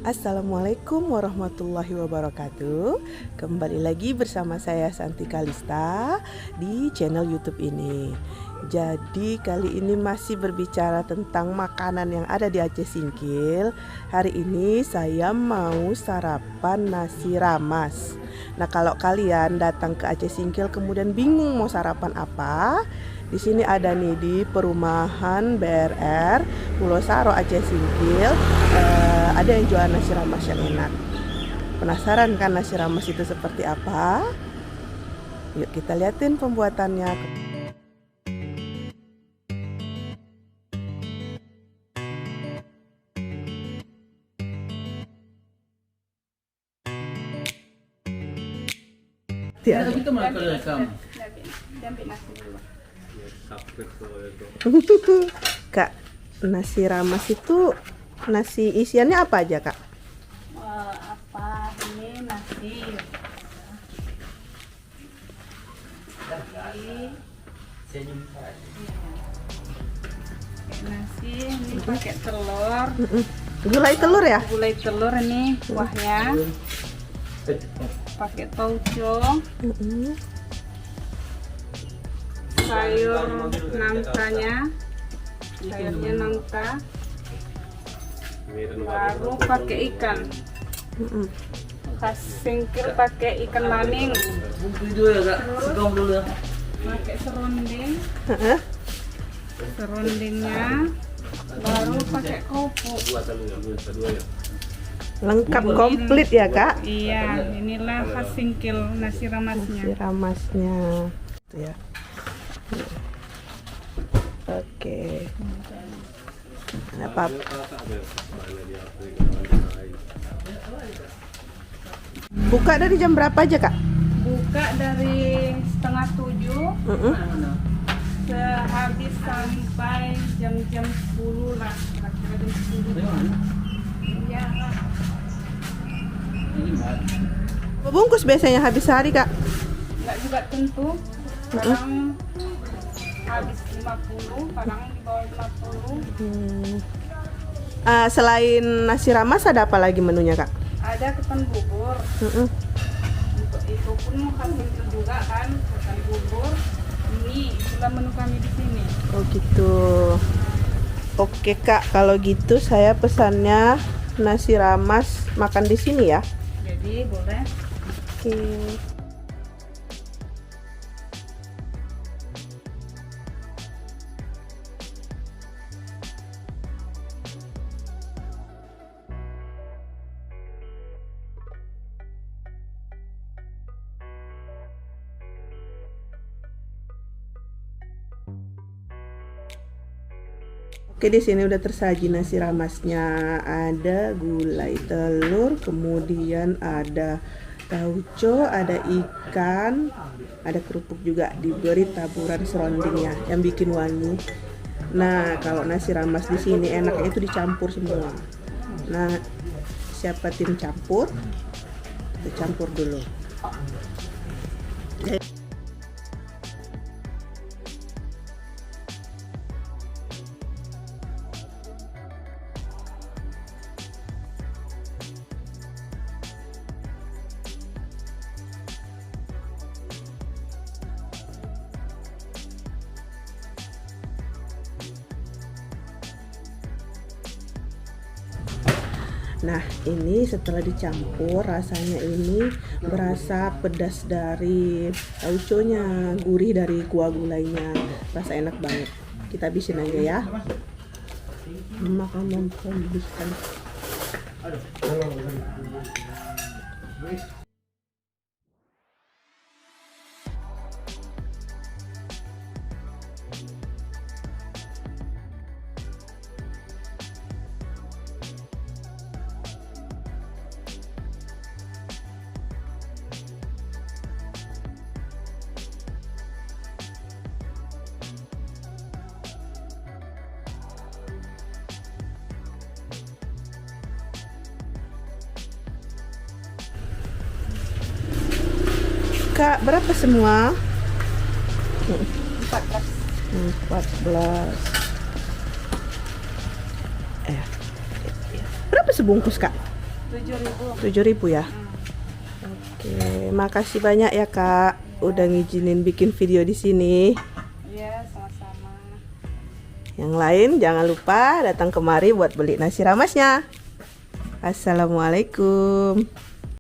Assalamualaikum warahmatullahi wabarakatuh. Kembali lagi bersama saya Santi Kalista di channel YouTube ini. Jadi kali ini masih berbicara tentang makanan yang ada di Aceh Singkil. Hari ini saya mau sarapan nasi ramas. Nah, kalau kalian datang ke Aceh Singkil kemudian bingung mau sarapan apa, di sini ada nih di perumahan BRR Pulau Saro Aceh Singkil, ada yang jual nasi ramas yang enak. Penasaran kan nasi ramas itu seperti apa? Yuk kita liatin pembuatannya. Kak, nasi ramas itu nasi isiannya apa aja, Kak? Ini nasi ini pakai telur, Gulai telur ya? gulai telur ini kuahnya, pakai tauco, sayur nangkanya, sayurnya nangka, baru pakai ikan. Khas Singkil pakai ikan maning, terus pakai serunding, serundingnya baru pakai kerupuk. Lengkap komplit ya, Kak? Iya, inilah khas Singkil nasi ramasnya. Nasi ramasnya itu ya. Oke. Apa? Buka dari jam berapa aja, Kak? Buka dari 6:30, sehabis sampai jam-jam 10 lah, kira-kira jam 10. Iya. Bungkus biasanya habis sehari, Kak? Enggak juga tentu, kadang habis 50, kadang di bawah 50. Selain nasi ramas ada apa lagi menunya, Kak? Ada ketan bubur. Untuk itu pun khas Singkil juga kan, ketan bubur. Ini itulah menu kami di sini. Oh gitu. Oke, Kak, kalau gitu saya pesannya nasi ramas makan di sini ya. Jadi boleh. Oke. Oke, di sini udah tersaji nasi ramasnya. Ada gulai telur, kemudian ada tauco, ada ikan, ada kerupuk juga, diberi taburan serundingnya yang bikin wangi. Nah, kalau nasi ramas di sini enaknya itu dicampur semua. Nah, siapa tim campur? Kita campur dulu. Nah, ini setelah dicampur rasanya ini berasa pedas dari tauconya, gurih dari kuah gulainya, rasa enak banget. Kita habisin aja ya. Makan memperbiskan. Kak, berapa semua? 14. 14. Berapa sebungkus, Kak? 7.000. 7.000 ya. Oke, makasih banyak ya Kak, udah ngizinin bikin video di sini. Iya, sama-sama. Yang lain jangan lupa datang kemari buat beli nasi ramasnya. Assalamualaikum.